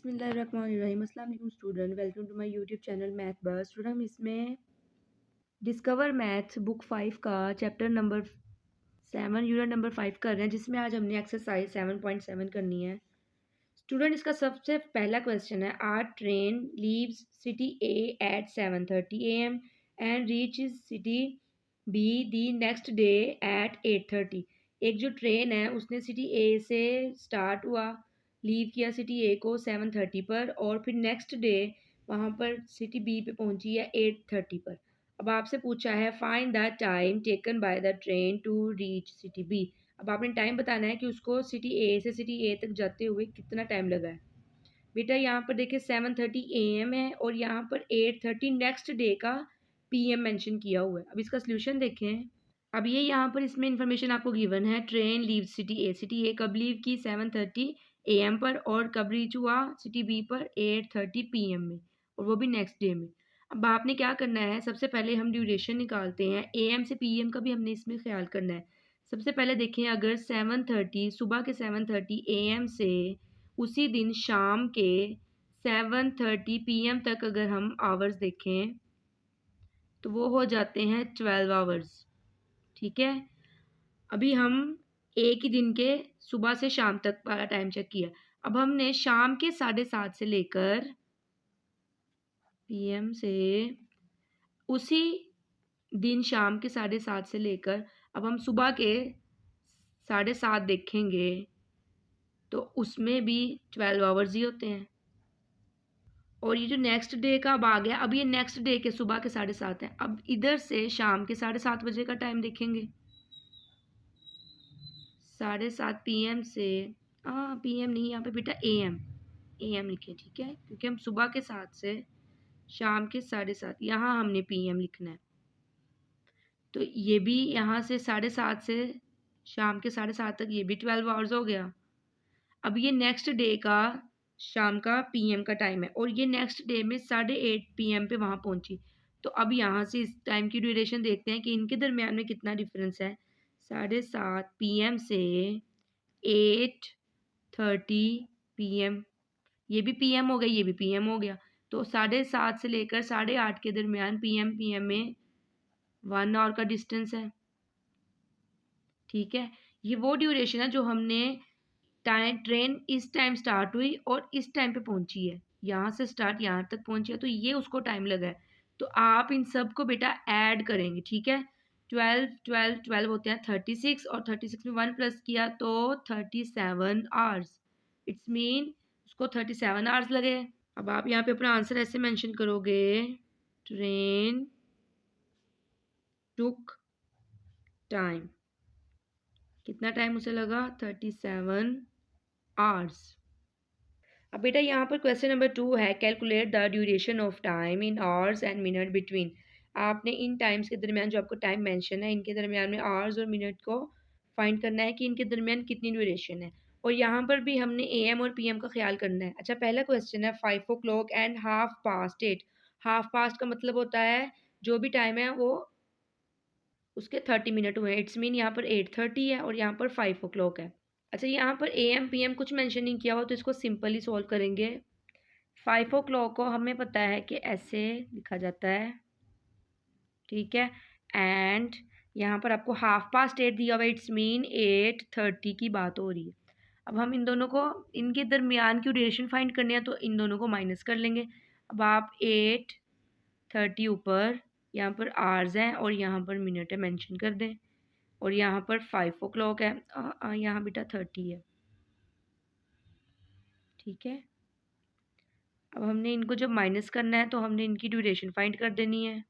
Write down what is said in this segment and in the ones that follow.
बिस्मिल्लाहिर्रहमानिर्रहीम। अस्सलाम वालेकुम student, welcome to my YouTube channel math बस। स्टूडेंट हम इसमें डिस्कवर मैथ बुक 5 का चैप्टर नंबर 7 यूनिट नंबर 5 कर रहे हैं, जिसमें आज हमने एक्सरसाइज 7.7 करनी है। स्टूडेंट इसका सबसे पहला क्वेश्चन है, are train leaves city A at 7:30 AM and reaches city B the next day at 8:30। एक जो ट्रेन है उसने सिटी ए से स्टार्ट हुआ, लीव किया सिटी ए को 7:30 पर और फिर नेक्स्ट डे वहाँ पर सिटी बी पे पहुँची है 8:30 पर। अब आपसे पूछा है find the time taken by the train to reach city B. अब आपने टाइम बताना है कि उसको सिटी ए से सिटी ए तक जाते हुए कितना टाइम लगा है। बेटा यहाँ पर देखिए 7:30 AM है और यहाँ पर 8:30 नेक्स्ट डे का PM मेंशन किया हुआ है। अब इसका सोल्यूशन देखें। अब ये यहाँ पर इसमें इंफॉर्मेशन आपको गिवन है, ट्रेन लीव सिटी ए। सिटी ए कब लीव की 7:30 AM पर और कब रीच हुआ सिटी बी पर 8:30 PM में, और वो भी नेक्स्ट डे में। अब आपने क्या करना है, सबसे पहले हम ड्यूरेशन निकालते हैं। AM से PM का भी हमने इसमें ख्याल करना है। सबसे पहले देखें, अगर 7:30 सुबह के 7:30 AM से उसी दिन शाम के 7:30 PM तक अगर हम आवर्स देखें तो वो हो जाते हैं 12 आवर्स। ठीक है, अभी हम एक ही दिन के सुबह से शाम तक वाला टाइम चेक किया। अब हमने शाम के 7:30 से लेकर PM से उसी दिन शाम के 7:30 से लेकर अब हम सुबह के 7:30 देखेंगे तो उसमें भी 12 आवर्स ही होते हैं। और ये जो नेक्स्ट डे का अब आ गया, अब ये नेक्स्ट डे के सुबह के 7:30 हैं। अब इधर से शाम के 7:30 बजे का टाइम देखेंगे, 7:30 PM से PM नहीं, यहाँ पे बेटा AM लिखे, ठीक है, क्योंकि हम सुबह के 7 से शाम के 7:30 यहाँ हमने PM लिखना है। तो ये भी यहाँ से 7:30 से शाम के 7:30 तक ये भी 12 आवर्स हो गया। अब ये नेक्स्ट डे का शाम का PM का टाइम है और ये नेक्स्ट डे में 8:30 PM पे वहाँ पहुँची। तो अब यहाँ से इस टाइम की ड्यूरेशन देखते हैं कि इनके दरमियान में कितना डिफरेंस है। 7:30 PM से 8:30 PM, ये भी PM हो गया, ये भी PM हो गया। तो 7:30 से लेकर 8:30 के दरमियान PM में 1 आवर का डिस्टेंस है। ठीक है, ये वो ड्यूरेशन है जो हमने ट्रेन इस टाइम स्टार्ट हुई और इस टाइम पे पहुंची है, यहाँ से स्टार्ट यहाँ तक पहुंची है, तो ये उसको टाइम लगा है। तो आप इन सब को बेटा ऐड करेंगे। ठीक है, 12 होते हैं 36 और 36 में 1 प्लस किया तो 37 आवर्स। इट्स मीन उसको 37 आवर्स लगे। अब आप यहाँ पे अपना आंसर ऐसे मेंशन करोगे, ट्रेन टुक टाइम, कितना टाइम उसे लगा, 37 आवर्स। अब बेटा यहाँ पर क्वेश्चन नंबर 2 है, calculate the duration of time in hours and minute between. आपने इन टाइम्स के दरमियान जो आपको टाइम मेंशन है, इनके दरमियान में आवर्स और मिनट को फाइंड करना है कि इनके दरमियान कितनी ड्यूरेशन है। और यहाँ पर भी हमने AM और PM का ख्याल करना है। अच्छा, पहला क्वेश्चन है 5 o'clock एंड 8:30। 8:30 का मतलब होता है जो भी टाइम है वो उसके 30 मिनट हुए हैं। इट्स मीन यहाँ पर 8:30 है और यहाँ पर 5 o'clock है। अच्छा, यहाँ पर AM PM कुछ मेंशन नहीं किया हुआ तो इसको सिंपली सॉल्व करेंगे। 5 o'clock को हमें पता है कि ऐसे लिखा जाता है, ठीक है, एंड यहाँ पर आपको 8:30 दिया हुआ, इट्स मीन 8:30 की बात हो रही है। अब हम इन दोनों को, इनके दरमियान की ड्यूरेशन फाइंड करनी है तो इन दोनों को माइनस कर लेंगे। अब आप 8:30 ऊपर यहाँ पर आवर्स हैं और यहाँ पर मिनट है, मेंशन कर दें, और यहाँ पर 5 o'clock है, यहाँ बेटा 30 है। ठीक है, अब हमने इनको जब माइनस करना है तो हमने इनकी ड्यूरेशन फाइंड कर देनी है।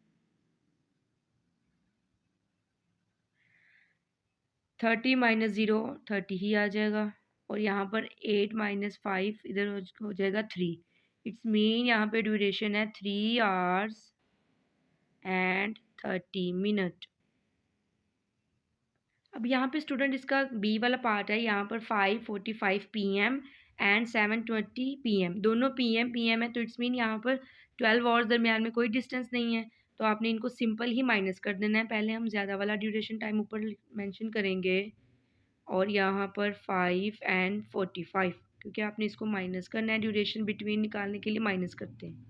30 - 0 30 ही आ जाएगा और यहाँ पर 8 - 5 इधर हो जाएगा 3। इट्स मीन यहाँ पे ड्यूरेशन है 3 आवर्स एंड 30 मिनट। अब यहाँ पे स्टूडेंट इसका बी वाला पार्ट है, यहाँ पर 5:45 PM एंड 7:20 PM, दोनों PM है, तो इट्स मीन यहाँ पर 12 आवर्स दरमियान में कोई डिस्टेंस नहीं है। तो आपने इनको सिंपल ही माइनस कर देना है। पहले हम ज़्यादा वाला ड्यूरेशन टाइम ऊपर मेंशन करेंगे और यहाँ पर 5 and 45। क्योंकि आपने इसको माइनस करना है, ड्यूरेशन बिटवीन निकालने के लिए माइनस करते हैं।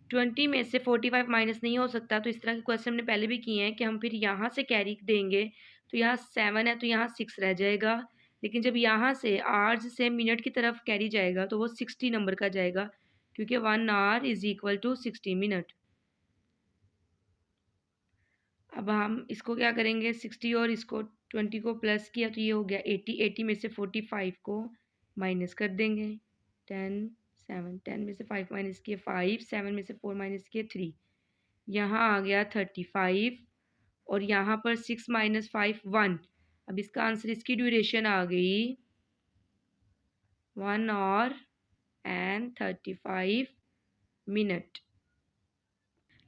20 में से 45 माइनस नहीं हो सकता, तो इस तरह के क्वेश्चन हमने पहले भी किए हैं कि हम फिर यहाँ से कैरी देंगे, तो यहाँ 7 है तो यहाँ 6 रह जाएगा, लेकिन जब यहाँ से आवर्स से मिनट की तरफ कैरी जाएगा तो वो 60 नंबर का जाएगा, क्योंकि 1 hour is equal to 60 minute. अब हम इसको क्या करेंगे, 60 और इसको 20 को प्लस किया तो ये हो गया 80, 80 में से 45 को माइनस कर देंगे, 10 7, 10 में से 5 माइनस किए 5, 7 में से 4 माइनस किए 3, यहाँ आ गया 35, और यहाँ पर 6 माइनस 5 1। अब इसका आंसर, इसकी ड्यूरेशन आ गई 1 आवर एंड 35 मिनट।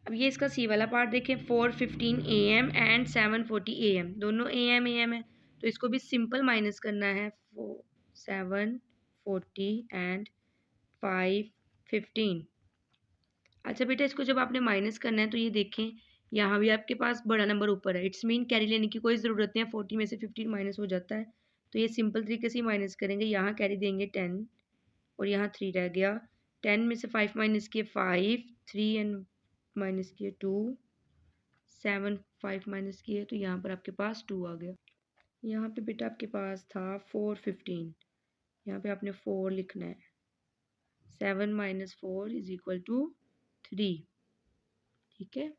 अब ये इसका सी वाला पार्ट देखें, 4:15 AM एंड 7:40 AM, दोनों AM है, तो इसको भी सिंपल माइनस करना है, 7:40 एंड 5:15। अच्छा बेटा, इसको जब आपने माइनस करना है तो ये देखें यहाँ भी आपके पास बड़ा नंबर ऊपर है, इट्स मीन कैरी लेने की कोई ज़रूरत नहीं है, 40 में से 15 माइनस हो जाता है, तो ये सिंपल तरीके से माइनस करेंगे, यहाँ कैरी देंगे 10 और यहाँ 3 रह गया, 10 में से 5 माइनस किए 5, 3 एंड माइनस किए 2, 7 5 माइनस किए तो यहाँ पर आपके पास 2 आ गया। यहाँ पे बेटा आपके पास था 4:15, यहाँ पे आपने 4 लिखना है, 7 माइनस 4 इज इक्वल टू 3, ठीक है।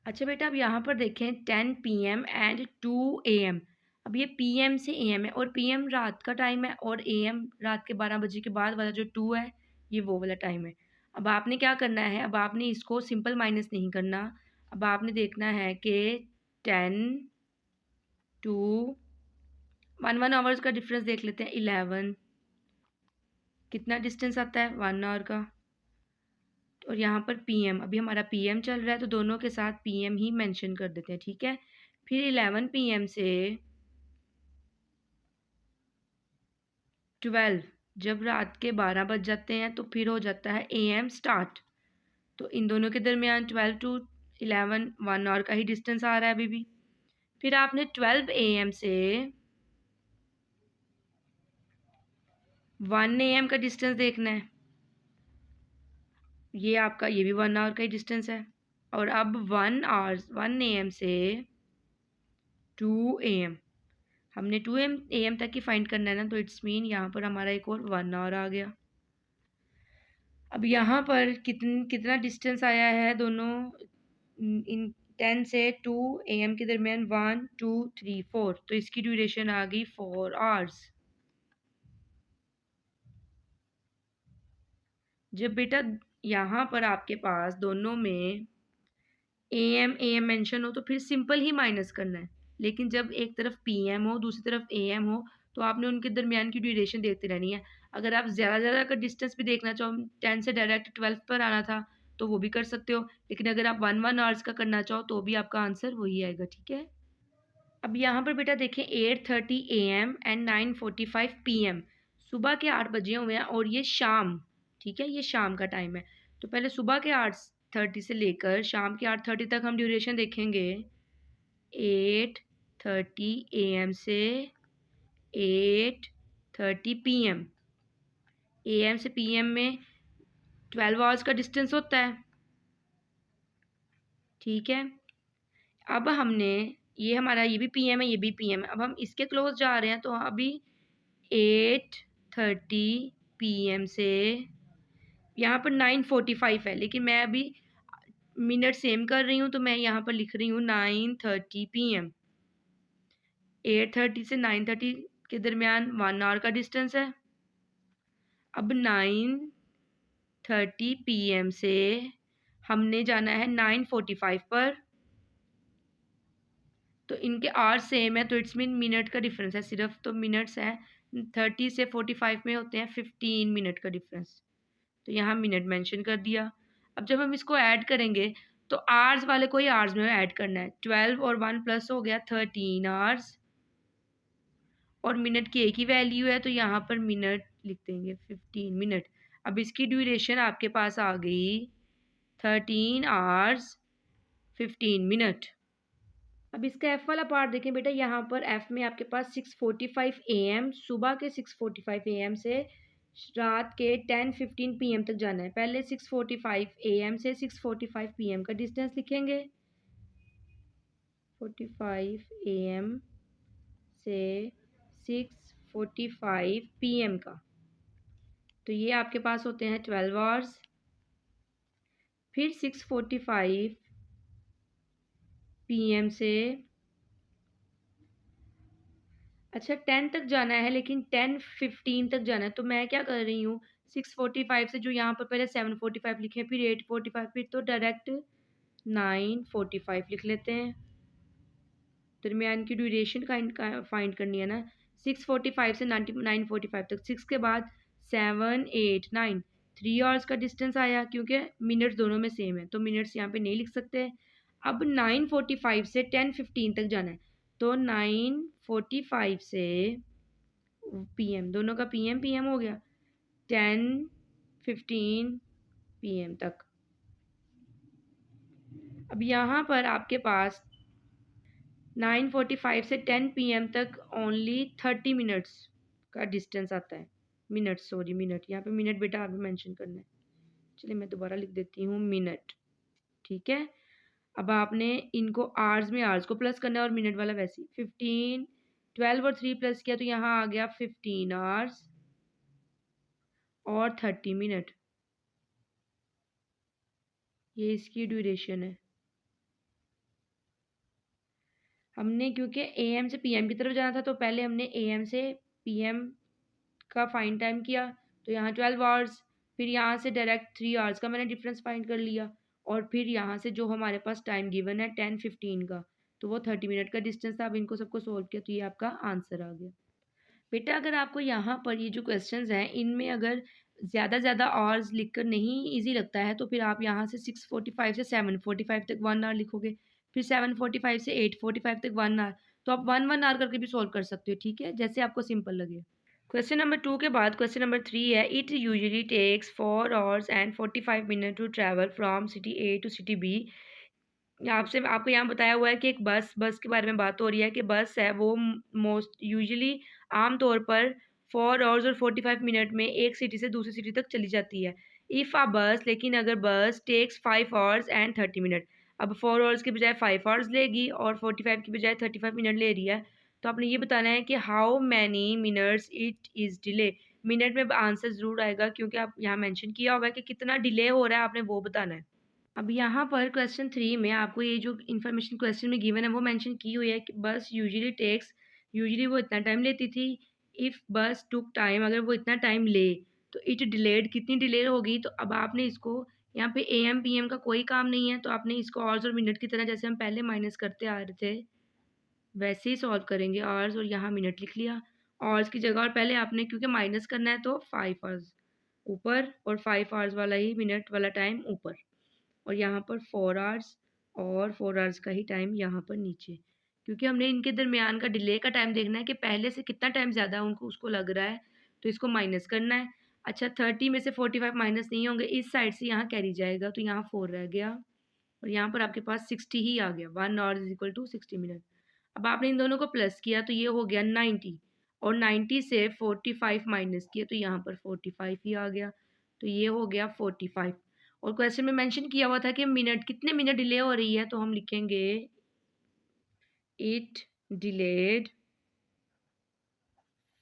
अच्छा बेटा, अब यहाँ पर देखें 10 PM एंड 2 AM। अब ये PM से AM है, और PM रात का टाइम है, और AM रात के 12 बजे के बाद वाला जो 2 है ये वो वाला टाइम है। अब आपने क्या करना है, अब आपने इसको सिंपल माइनस नहीं करना, अब आपने देखना है कि 10 2 1 आवर्स का डिफरेंस देख लेते हैं, 11 कितना डिस्टेंस आता है 1 आवर का, और यहाँ पर PM, अभी हमारा PM चल रहा है तो दोनों के साथ PM ही मेंशन कर देते हैं, ठीक है। फिर 11 PM से 12, जब रात के 12 बज जाते हैं तो फिर हो जाता है AM स्टार्ट, तो इन दोनों के दरमियान 12 to 11 1 आवर का ही डिस्टेंस आ रहा है अभी भी। फिर आपने 12 AM से 1 AM का डिस्टेंस देखना है, ये आपका ये भी 1 आवर का ही डिस्टेंस है, और अब 1 AM से 2 AM, हमने 2 AM तक ही फाइंड करना है ना, तो इट्स मीन यहाँ पर हमारा एक और 1 आवर आ गया। अब यहाँ पर कितना डिस्टेंस आया है दोनों इन 10 से 2 AM के दरमियान, 1 2 3 4, तो इसकी ड्यूरेशन आ गई 4 आवर्स। जब बेटा यहाँ पर आपके पास दोनों में AM मेंशन हो तो फिर सिंपल ही माइनस करना है, लेकिन जब एक तरफ PM हो दूसरी तरफ AM हो तो आपने उनके दरमियान की ड्यूरेशन देखते रहनी है। अगर आप ज़्यादा का डिस्टेंस भी देखना चाहो, 10 से डायरेक्ट 12 पर आना था तो वो भी कर सकते हो, लेकिन अगर आप 1 आवर्स का करना चाहो तो भी आपका आंसर वही आएगा, ठीक है। अब यहाँ पर बेटा देखें 8:30 AM एंड 9:45 PM, सुबह के 8 बजे हुए हैं और ये शाम, ठीक है, ये शाम का टाइम है, तो पहले सुबह के 8:30 से लेकर शाम के 8:30 तक हम ड्यूरेशन देखेंगे, 8:30 AM से 8:30 PM, AM से PM में 12 आवर्स का डिस्टेंस होता है, ठीक है। अब हमने ये हमारा ये भी PM है ये भी PM है, अब हम इसके क्लोज जा रहे हैं, तो अभी 8:30 PM से यहाँ पर 9:45 है, लेकिन मैं अभी मिनट सेम कर रही हूँ तो मैं यहाँ पर लिख रही हूँ 9:30 PM। 8:30 से 9:30 के दरमियान 1 आवर का डिस्टेंस है। अब 9:30 PM से हमने जाना है 9:45 पर, तो इनके आवर्स सेम है, तो इट्स मीन मिनट का डिफरेंस है सिर्फ, तो मिनट्स है 30 से 45 में होते हैं 15 मिनट का डिफरेंस, तो यहाँ मिनट मेंशन कर दिया। अब जब हम इसको ऐड करेंगे तो आवर्स वाले को ही आवर्स में ऐड करना है, 12 और 1 प्लस हो गया 13 आवर्स, और मिनट की एक ही वैल्यू है तो यहाँ पर मिनट लिख देंगे 15 मिनट। अब इसकी ड्यूरेशन आपके पास आ गई 13 आवर्स 15 मिनट। अब इसका एफ वाला पार्ट देखें बेटा, यहाँ पर एफ में आपके पास 6:45 AM, सुबह के 6:45 AM से रात के 10:15 PM तक जाना है। पहले 6:45 AM से 6:45 PM का डिस्टेंस लिखेंगे। 45 AM से 6:45 PM का, तो ये आपके पास होते हैं 12 आवर्स। फिर 6:45 PM से, अच्छा 10 तक जाना है लेकिन 10:15 तक जाना है, तो मैं क्या कर रही हूँ, 6:45 से जो यहाँ पर पहले 7:45 लिखे, फिर 8:45, फिर तो डायरेक्ट 9:45 लिख लेते हैं। दरमियान की ड्यूरेशन का फाइंड करनी है ना। 6:45 से 9:45 तक, 6 के बाद 7, 8, 9, 3 आवर्स का डिस्टेंस आया, क्योंकि मिनट्स दोनों में सेम है तो मिनट्स यहाँ पे नहीं लिख सकते। अब 9:45 से 10:15 तक जाना है, तो 9:45 से PM, दोनों का PM हो गया, 10:15 PM तक। अब यहाँ पर आपके पास 9:45 से 10 PM तक ओनली 30 मिनट्स का डिस्टेंस आता है। मिनट, यहाँ पे मिनट बेटा आगे मेंशन करना है। चलिए मैं दोबारा लिख देती हूँ मिनट, ठीक है। अब आपने इनको आवर्स में आवर्स को प्लस करना है और मिनट वाला वैसे ही 15, 12 और 3 प्लस किया तो यहाँ आ गया 15 आवर्स और 30 मिनट, ये इसकी ड्यूरेशन है। हमने क्योंकि AM से PM की तरफ जाना था तो पहले हमने AM से PM का फाइन टाइम किया, तो यहाँ 12 आवर्स, फिर यहाँ से डायरेक्ट 3 आवर्स का मैंने डिफरेंस फाइंड कर लिया, और फिर यहाँ से जो हमारे पास टाइम गिवन है 10:15 का, तो वो 30 मिनट का डिस्टेंस था। अब इनको सबको सोल्व किया तो ये आपका आंसर आ गया। बेटा अगर आपको यहाँ पर ये जो क्वेश्चंस हैं इनमें अगर ज़्यादा आवर्स लिखकर नहीं इजी लगता है तो फिर आप यहाँ से 6:45 से 7:45 तक 1 आवर लिखोगे, फिर 7:45 से 8:45 तक 1 आवर, तो आप 1 आवर करके भी सोल्व कर सकते हो, ठीक है, जैसे आपको सिंपल लगे। क्वेश्चन नंबर 2 के बाद क्वेश्चन नंबर 3 है, it usually takes 4 hours and 45 minute to travel from city A to city B। आपको यहाँ बताया हुआ है कि एक बस के बारे में बात हो रही है कि बस है वो मोस्ट यूजुअली आम तौर पर 4 आवर्स और 45 मिनट में एक सिटी से दूसरी सिटी तक चली जाती है। इफ़ आ बस, लेकिन अगर बस टेक्स 5 आवर्स एंड 30 मिनट, अब 4 आवर्स के बजाय 5 आवर्स लेगी और 45 की बजाय 35 मिनट ले रही है, तो आपने ये बताना है कि how many minutes it is delay. Minute में आंसर ज़रूर आएगा क्योंकि आप यहाँ मेंशन किया हुआ है कि कितना डिले हो रहा है, आपने वो बताना है। अब यहाँ पर क्वेश्चन 3 में आपको ये जो इन्फॉर्मेशन क्वेश्चन में गिवन है वो मेंशन की हुई है कि बस यूजुअली वो इतना टाइम लेती थी। इफ़ बस टुक टाइम, अगर वो इतना टाइम ले तो इट डिलेड, कितनी डिले होगी, तो अब आपने इसको यहाँ पे AM PM का कोई काम नहीं है, तो आपने इसको आवर्स और मिनट की तरह जैसे हम पहले माइनस करते आ रहे थे वैसे ही सॉल्व करेंगे। आवर्स और यहाँ मिनट लिख लिया, आवर्स की जगह, और पहले आपने क्योंकि माइनस करना है तो 5 आवर्स ऊपर और 5 आवर्स वाला ही मिनट वाला टाइम ऊपर, और यहाँ पर 4 आवर्स और 4 आवर्स का ही टाइम यहाँ पर नीचे, क्योंकि हमने इनके दरमियान का डिले का टाइम देखना है कि पहले से कितना टाइम ज़्यादा उनको उसको लग रहा है, तो इसको माइनस करना है। अच्छा 30 में से 45 माइनस नहीं होंगे, इस साइड से यहाँ कैरी जाएगा तो यहाँ 4 रह गया और यहाँ पर आपके पास 60 ही आ गया, 1 hour is equal to 60 minute. अब आपने इन दोनों को प्लस किया तो ये हो गया 90, और 90 से 45 माइनस किया तो यहाँ पर 45 ही आ गया, तो ये हो गया 45। और क्वेश्चन में मेंशन किया हुआ था कि मिनट, कितने मिनट डिले हो रही है, तो हम लिखेंगे इट डिलेड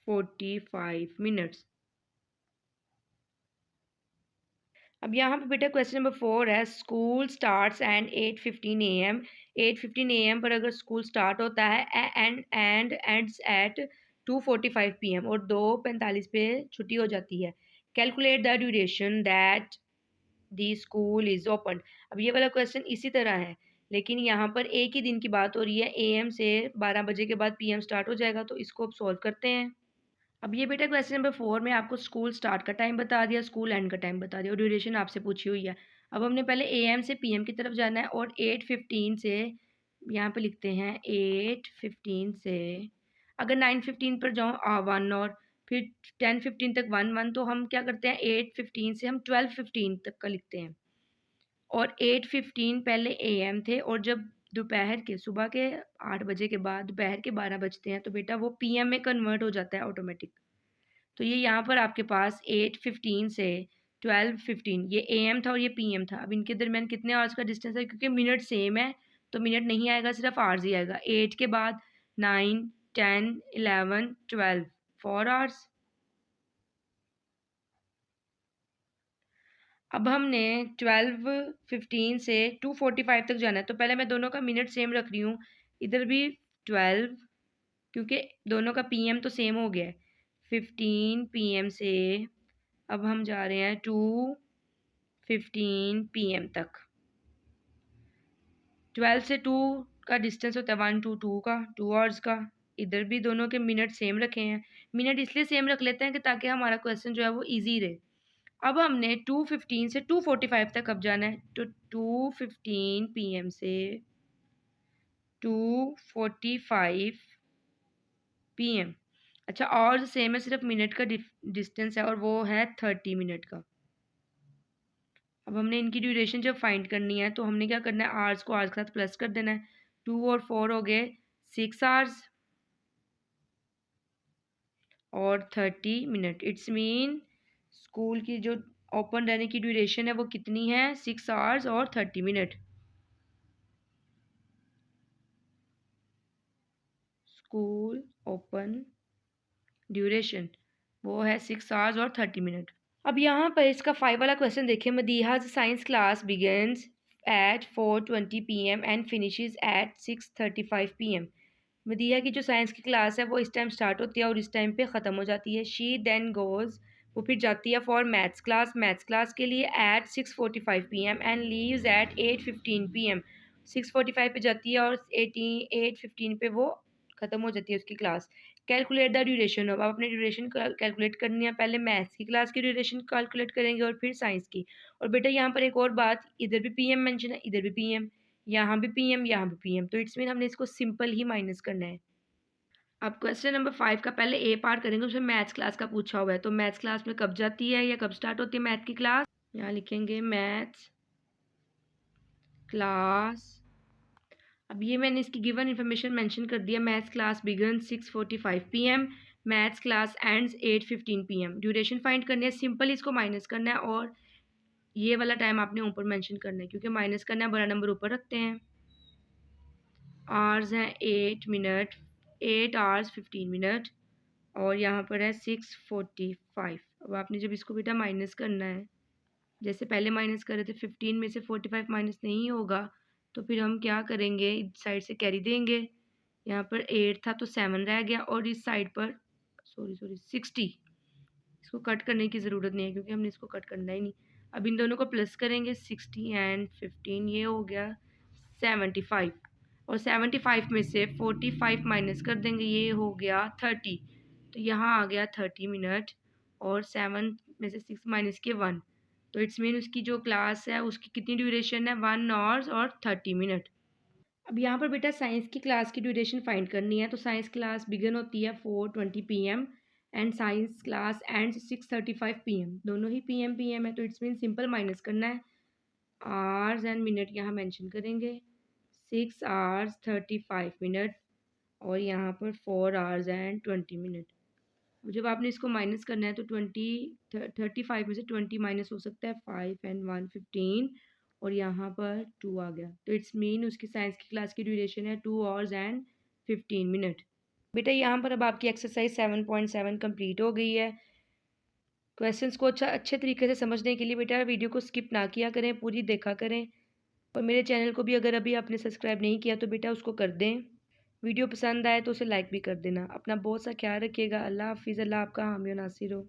45 मिनट्स। अब यहाँ पे बेटा क्वेश्चन नंबर 4 है, school starts and 8:15 AM। 8:15 AM पर अगर स्कूल स्टार्ट होता है एंड एंड्स एट 2:45 PM और 2:45 पे छुट्टी हो जाती है। Calculate the duration that the school is open. अब ये वाला क्वेश्चन इसी तरह है, लेकिन यहाँ पर एक ही दिन की बात हो रही है, AM से 12 बजे के बाद PM स्टार्ट हो जाएगा, तो इसको अब सॉल्व करते हैं। अब ये बेटा क्वेश्चन नंबर 4 में आपको स्कूल स्टार्ट का टाइम बता दिया, स्कूल एंड का टाइम बता दिया और ड्यूरेशन आपसे पूछी हुई है। अब हमने पहले AM से PM की तरफ जाना है और 8:15 से यहाँ पे लिखते हैं 8:15 से, अगर 9:15 पर जाऊँ 1 और फिर 10:15 तक 1 तो हम क्या करते हैं 8:15 से हम 12:15 तक का लिखते हैं, और 8:15 पहले AM थे और जब दोपहर के सुबह के 8 बजे के बाद दोपहर के 12 बजते हैं तो बेटा वो पीएम में कन्वर्ट हो जाता है ऑटोमेटिक। तो ये यहाँ पर आपके पास 8:15 से 12:15 ये एएम था और ये पीएम था। अब इनके दरमियान कितने आवर्स का डिस्टेंस है, क्योंकि मिनट सेम है तो मिनट नहीं आएगा, सिर्फ आवर्स ही आएगा। 8 के बाद 9, 10, 11, 12 4 आवर्स। अब हमने 12:15 से 2:45 तक जाना है तो पहले मैं दोनों का मिनट सेम रख रही हूँ। इधर भी 12, क्योंकि दोनों का पीएम तो सेम हो गया है। 15 पीएम से अब हम जा रहे हैं 2:15 पीएम तक। 12 से 2 का डिस्टेंस होता है 1 to 2 का, 2 आवर्स का। इधर भी दोनों के मिनट सेम रखे हैं। मिनट इसलिए सेम रख लेते हैं कि ताकि हमारा क्वेश्चन जो है वो इजी रहे। अब हमने 2:15 से 2:45 तक अब जाना है तो 2:15 पीएम से 2:45 पीएम। अच्छा, और सेम है, सिर्फ मिनट का डिस्टेंस है और वो है 30 मिनट का। अब हमने इनकी ड्यूरेशन जब फाइंड करनी है तो हमने क्या करना है, आवर्स को आवर्स के साथ प्लस कर देना है। 2 और 4 हो गए 6 आवर्स और 30 मिनट। इट्स मीन स्कूल की जो ओपन रहने की ड्यूरेशन है वो कितनी है, 6 आवर्स और 30 मिनट। स्कूल ओपन ड्यूरेशन वो है 6 आवर्स और 30 मिनट। अब यहाँ पर इसका 5 वाला क्वेश्चन देखिए। मदीहा's science class begins at 4:20 PM and finishes at 6:35 PM। Madiha की जो साइंस की क्लास है वो इस टाइम स्टार्ट होती है और इस टाइम पे ख़त्म हो जाती है। शी देन गोज़, वो फिर जाती है फॉर मैथ्स क्लास के लिए at 6:45 PM and leaves at 8:15 PM। 6:45 पे जाती है और 8:15 पे वो ख़त्म हो जाती है उसकी क्लास। Calculate the duration. अब अपनी ड्यूरेशन कैलकुलेट करनी है। पहले मैथ्स की क्लास की ड्यूरेशन कैलकुलेट करेंगे और फिर साइंस की। और बेटा यहाँ पर एक और बात, इधर भी पीएम मेंशन है, इधर भी पीएम, यहाँ भी पीएम, यहाँ भी पीएम, तो इट्स मीन हमने इसको सिंपल ही माइनस करना है। अब क्वेश्चन नंबर 5 का पहले ए पार्ट करेंगे, उसमें मैथ्स क्लास का पूछा हुआ है तो मैथ्स क्लास में कब जाती है या कब स्टार्ट होती है मैथ की क्लास। यहाँ लिखेंगे मैथ्स क्लास। अब ये मैंने इसकी गिवन इन्फॉर्मेशन मेंशन कर दिया। Maths class began 6:45 PM, maths class ends 8:15 PM। Duration find करनी है, सिंपल इसको माइनस करना है और ये वाला टाइम आपने ऊपर मेंशन करना है क्योंकि माइनस करना है, बड़ा नंबर ऊपर रखते हैं। आवर्स हैं 8 मिनट, 8 आवर्स 15 मिनट और यहाँ पर है 6:45। अब आपने जब इसको बेटा माइनस करना है, जैसे पहले माइनस कर रहे थे 15 में से 45 माइनस नहीं होगा तो फिर हम क्या करेंगे, इस साइड से कैरी देंगे। यहाँ पर 8 था तो 7 रह गया और इस साइड पर सॉरी 60। इसको कट करने की ज़रूरत नहीं है क्योंकि हमने इसको कट करना ही नहीं। अब इन दोनों को प्लस करेंगे 60 एंड 15, ये हो गया 75 और 75 में से 45 माइनस कर देंगे, ये हो गया 30। तो यहाँ आ गया 30 मिनट और 7 में से 6 माइनस के 1, तो इट्स मीन उसकी जो क्लास है उसकी कितनी ड्यूरेशन है, 1 आवर्स और 30 मिनट। अब यहाँ पर बेटा साइंस की क्लास की ड्यूरेशन फाइंड करनी है तो साइंस क्लास बिगन होती है 4:20 PM and science class and 6:35 PM। दोनों ही PM है तो इट्स मीन सिंपल माइनस करना है। आवर्स एंड मिनट यहाँ मेंशन करेंगे, 6 आवर्स 35 मिनट और यहाँ पर 4 आवर्स एंड 20 मिनट। जब आपने इसको माइनस करना है तो 35 में से 20 माइनस हो सकता है, 5 एंड 1 15 और यहाँ पर 2 आ गया। तो इट्स मीन उसकी साइंस की क्लास की ड्यूरेशन है 2 आवर्स एंड 15 मिनट। बेटा यहाँ पर अब आपकी एक्सरसाइज 7.7 कंप्लीट हो गई है। क्वेश्चंस को अच्छे तरीके से समझने के लिए बेटा वीडियो को स्किप ना किया करें, पूरी देखा करें और मेरे चैनल को भी अगर अभी आपने सब्सक्राइब नहीं किया तो बेटा उसको कर दें। वीडियो पसंद आए तो उसे लाइक भी कर देना। अपना बहुत सा ख्याल रखिएगा। अल्लाह हाफिज़। अल्लाह आपका हामी और नासिर हो।